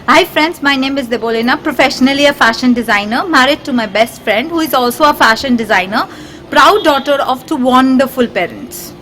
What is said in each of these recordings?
Hi friends, my name is Debolina, professionally a fashion designer, married to my best friend who is also a fashion designer, proud daughter of two wonderful parents.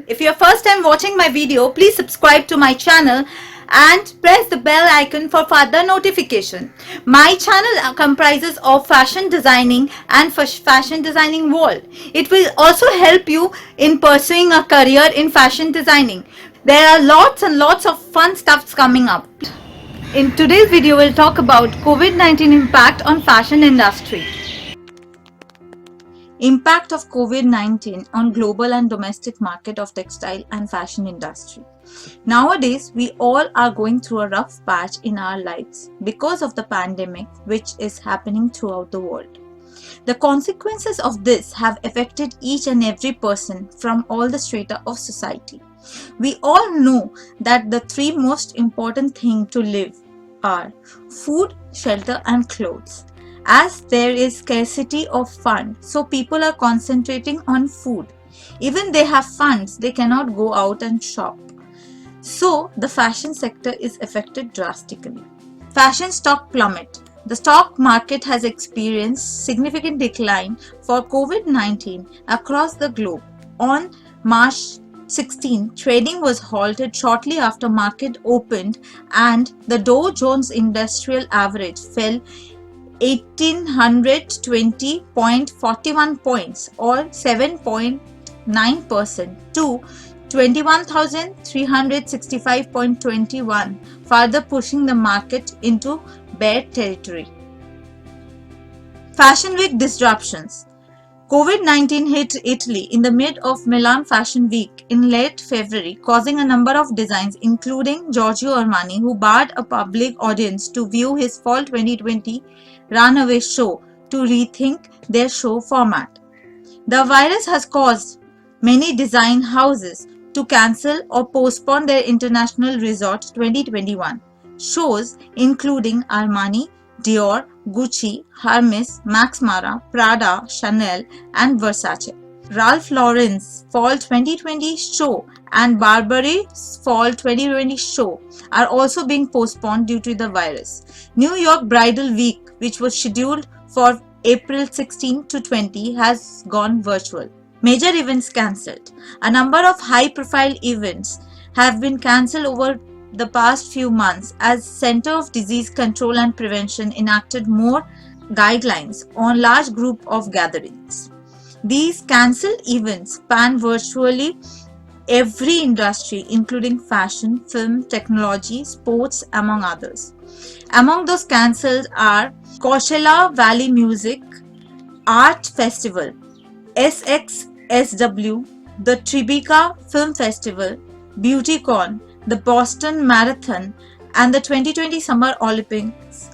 If you are first time watching my video, please subscribe to my channel and press the bell icon for further notification. My channel comprises of fashion designing and fashion designing world. It will also help you in pursuing a career in fashion designing. There are lots and lots of fun stuffs coming up. In today's video, we'll talk about COVID-19 impact on fashion industry. Impact of COVID-19 on global and domestic market of textile and fashion industry. Nowadays, we all are going through a rough patch in our lives because of the pandemic which is happening throughout the world. The consequences of this have affected each and every person from all the strata of society. We all know that the three most important things to live are food, shelter and clothes. As there is scarcity of funds, so people are concentrating on food. Even they have funds, they cannot go out and shop. So the fashion sector is affected drastically. Fashion stock plummet. The stock market has experienced significant decline for COVID-19 across the globe. On March 16, trading was halted shortly after market opened and the Dow Jones Industrial Average fell 1,820.41 points or 7.9% to 21,365.21, further pushing the market into bear territory. Fashion Week disruptions. COVID-19 hit Italy in the mid of Milan Fashion Week in late February, causing a number of designs including Giorgio Armani, who barred a public audience to view his Fall 2020 runaway show, to rethink their show format. The virus has caused many design houses to cancel or postpone their International Resort 2021 shows including Armani, Dior, Gucci, Hermes, Max Mara, Prada, Chanel and Versace. Ralph Lauren's Fall 2020 show and Burberry's Fall 2020 show are also being postponed due to the virus. New York Bridal Week, which was scheduled for April 16 to 20, has gone virtual. Major events cancelled. A number of high-profile events have been cancelled over the past few months as Center of Disease Control and Prevention enacted more guidelines on large group of gatherings. These cancelled events span virtually every industry including fashion, film, technology, sports, among others. Among those cancelled are Coachella Valley Music, Art Festival, SXSW, the Tribeca Film Festival, BeautyCon, the Boston Marathon and the 2020 Summer Olympics,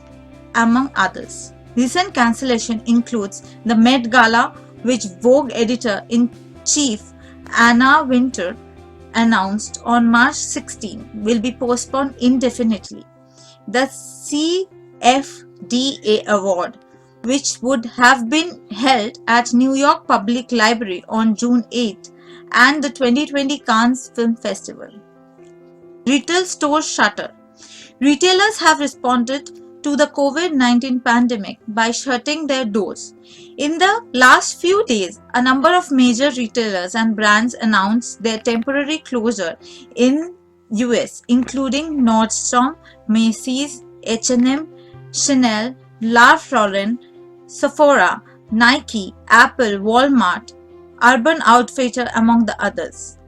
among others. Recent cancellation includes the Met Gala, which Vogue editor-in-chief Anna Wintour announced on March 16 will be postponed indefinitely. The CFDA Award, which would have been held at New York Public Library on June 8, and the 2020 Cannes Film Festival. Retail stores shutter. Retailers have responded to the COVID-19 pandemic by shutting their doors. In the last few days, a number of major retailers and brands announced their temporary closure in US, including Nordstrom, Macy's, H&M, Chanel, Ralph Lauren, Sephora, Nike, Apple, Walmart, Urban Outfitters, among the others.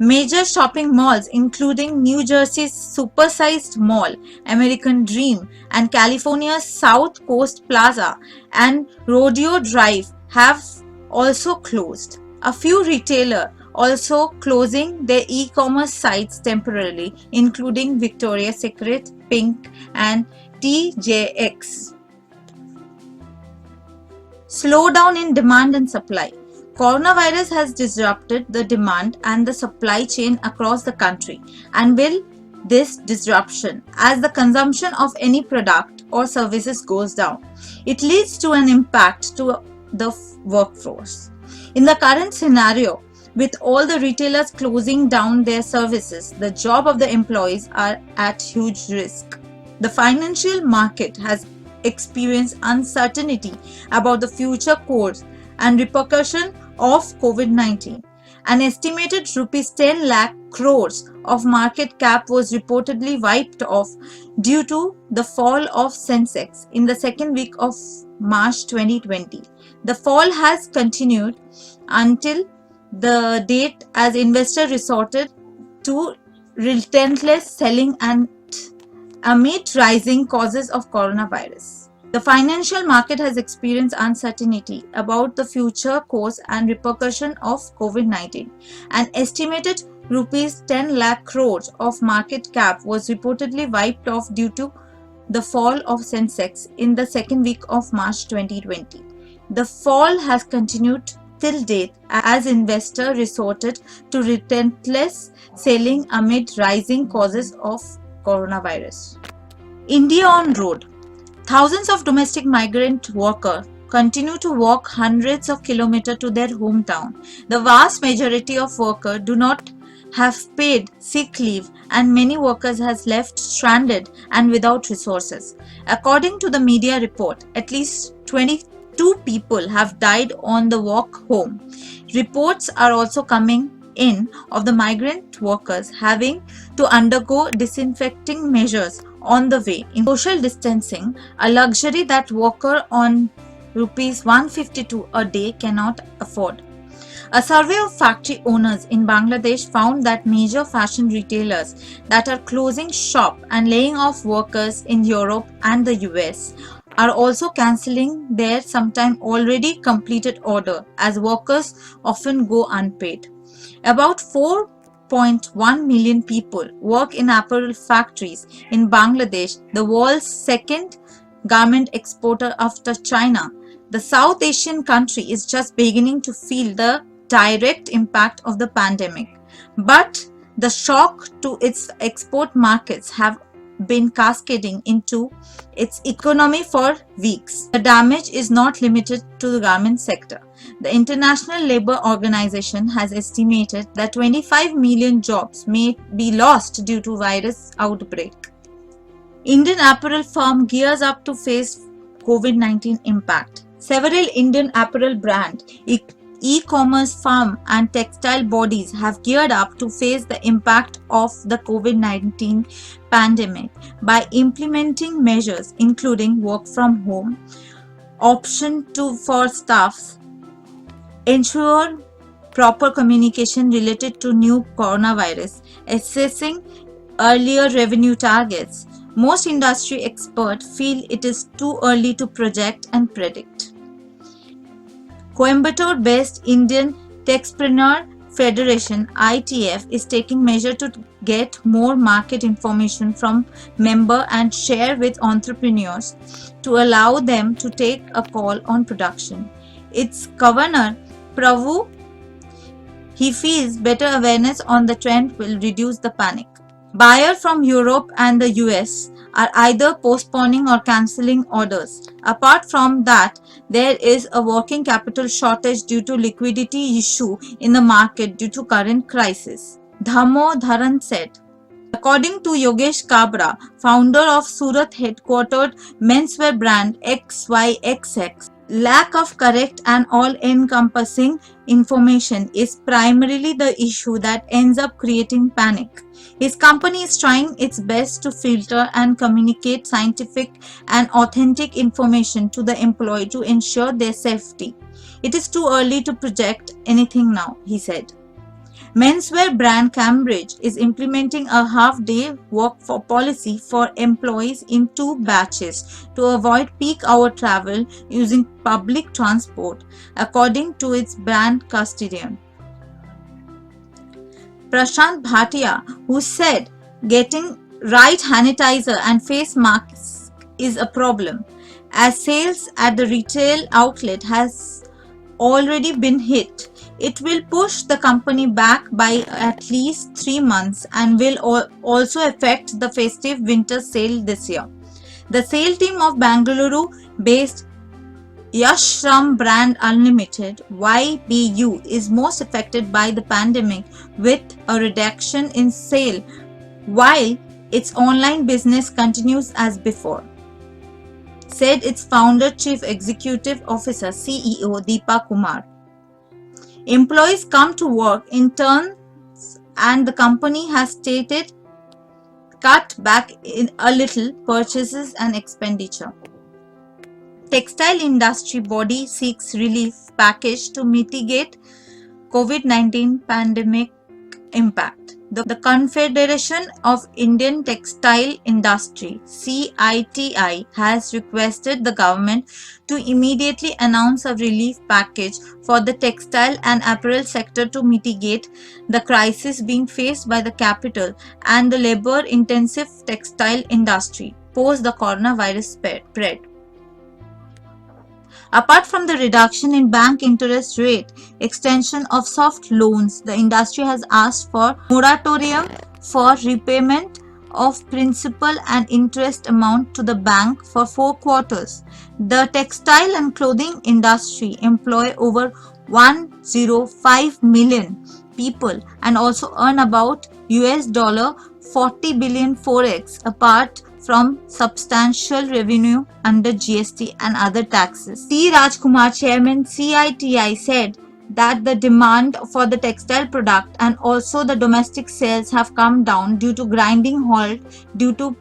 Major shopping malls including New Jersey's Supersized Mall, American Dream and California's South Coast Plaza and Rodeo Drive have also closed. A few retailers also closing their e-commerce sites temporarily, including Victoria's Secret, Pink and TJX. Slowdown in demand and supply. Coronavirus has disrupted the demand and the supply chain across the country, and will this disruption as the consumption of any product or services goes down. It leads to an impact to the workforce. In the current scenario, With all the retailers closing down their services, the job of the employees are at huge risk. The financial market has experienced uncertainty about the future course and repercussion of COVID-19. An estimated rupees 10 lakh crores of market cap was reportedly wiped off due to the fall of Sensex in the second week of March 2020. The fall has continued until the date as investors resorted to relentless selling and amid rising causes of coronavirus. The financial market has experienced uncertainty about the future course and repercussion of COVID-19. An estimated rupees 10 lakh crores of market cap was reportedly wiped off due to the fall of Sensex in the second week of March 2020. The fall has continued till date as investors resorted to relentless selling amid rising causes of coronavirus. India on road. Thousands of domestic migrant workers continue to walk hundreds of kilometers to their hometown. The vast majority of workers do not have paid sick leave and many workers has left stranded and without resources. According to the media report, at least 22 people have died on the walk home. Reports are also coming in of the migrant workers having to undergo disinfecting measures on the way in social distancing, a luxury that worker on rupees 152 a day cannot afford. A survey of factory owners in Bangladesh found that major fashion retailers that are closing shop and laying off workers in Europe and the US are also cancelling their sometime already completed order as workers often go unpaid. About 4.1 million people work in apparel factories in Bangladesh, the world's second garment exporter after China. The South Asian country is just beginning to feel the direct impact of the pandemic, but the shock to its export markets have been cascading into its economy for weeks. The damage is not limited to the garment sector. The International Labour Organization has estimated that 25 million jobs may be lost due to virus outbreak. Indian apparel firm gears up to face COVID-19 impact. Several Indian apparel brand, e-commerce firm and textile bodies have geared up to face the impact of the COVID-19 pandemic by implementing measures including work from home, option for staffs, ensure proper communication related to new coronavirus, assessing earlier revenue targets. Most industry experts feel it is too early to project and predict. Coimbatore-based Indian Techpreneur Federation (ITF) is taking measures to get more market information from members and share with entrepreneurs to allow them to take a call on production. Its governor, Prabhu, he feels better awareness on the trend will reduce the panic. Buyers from Europe and the US are either postponing or cancelling orders. Apart from that, there is a working capital shortage due to liquidity issue in the market due to current crisis. Dhammo Dharan said. According to Yogesh Kabra, founder of Surat headquartered menswear brand XYXX, lack of correct and all-encompassing information is primarily the issue that ends up creating panic. His company is trying its best to filter and communicate scientific and authentic information to the employee to ensure their safety. It is too early to project anything now, he said. Menswear brand Cambridge is implementing a half-day work for policy for employees in 2 batches to avoid peak hour travel using public transport, according to its brand custodian. Prashant Bhatia, who said getting right sanitizer and face masks is a problem, as sales at the retail outlet has already been hit. It will push the company back by at least 3 months and will also affect the festive winter sale this year. The sales team of Bengaluru-based Yashram Brand Unlimited YBU is most affected by the pandemic with a reduction in sale while its online business continues as before, said its founder Chief Executive Officer CEO Deepa Kumar. Employees come to work in turns and the company has stated cut back in a little purchases and expenditure. Textile industry body seeks relief package to mitigate COVID-19 pandemic impact. The Confederation of Indian Textile Industry (CITI) has requested the government to immediately announce a relief package for the textile and apparel sector to mitigate the crisis being faced by the capital and the labor-intensive textile industry post the coronavirus spread. Apart from the reduction in bank interest rate, extension of soft loans, the industry has asked for moratorium for repayment of principal and interest amount to the bank for 4 quarters. The textile and clothing industry employ over 105 million people and also earn about $40 billion forex apart from substantial revenue under GST and other taxes. C. Rajkumar, Chairman CITI, said that the demand for the textile product and also the domestic sales have come down due to grinding halt due to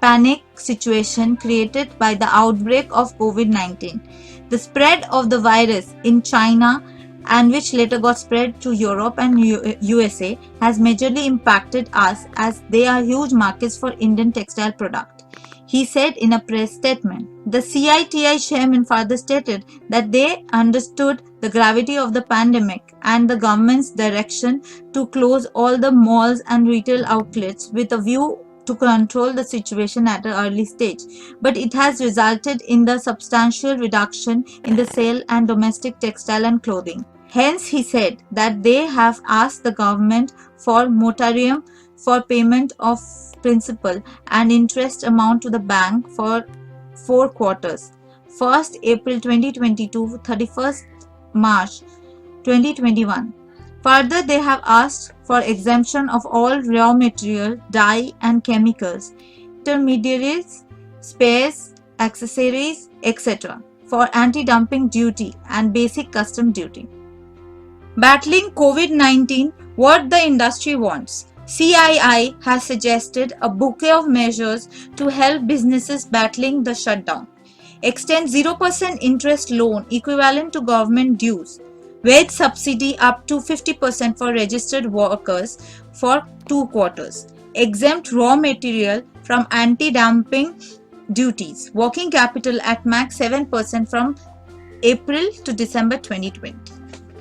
panic situation created by the outbreak of COVID-19. The spread of the virus in China and which later got spread to Europe and USA has majorly impacted us as they are huge markets for Indian textile product, he said in a press statement. The CITI chairman further stated that they understood the gravity of the pandemic and the government's direction to close all the malls and retail outlets with a view to control the situation at an early stage, but it has resulted in the substantial reduction in the sale and domestic textile and clothing. Hence, he said that they have asked the government for moratorium for payment of principal and interest amount to the bank for 4 quarters, 1st April 2022 31st March 2021. Further, they have asked for exemption of all raw material, dye and chemicals, intermediaries, spares, accessories, etc. for anti-dumping duty and basic custom duty. Battling COVID-19, what the industry wants. CII has suggested a bouquet of measures to help businesses battling the shutdown. Extend 0% interest loan equivalent to government dues. Wage subsidy up to 50% for registered workers for 2 quarters. Exempt raw material from anti-dumping duties. Working capital at max 7% from April to December 2020.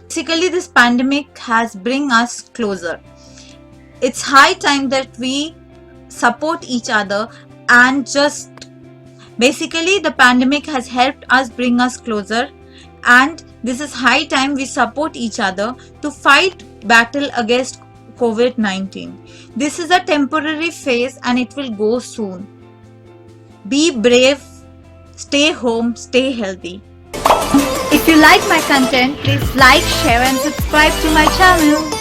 Basically, this pandemic has bring us closer. It's high time that we support each other and just basically the pandemic has helped us bring us closer, and this is high time we support each other to fight battle against COVID-19. This is a temporary phase and it will go soon. Be brave, stay home, stay healthy. If you like my content, please like, share and subscribe to my channel.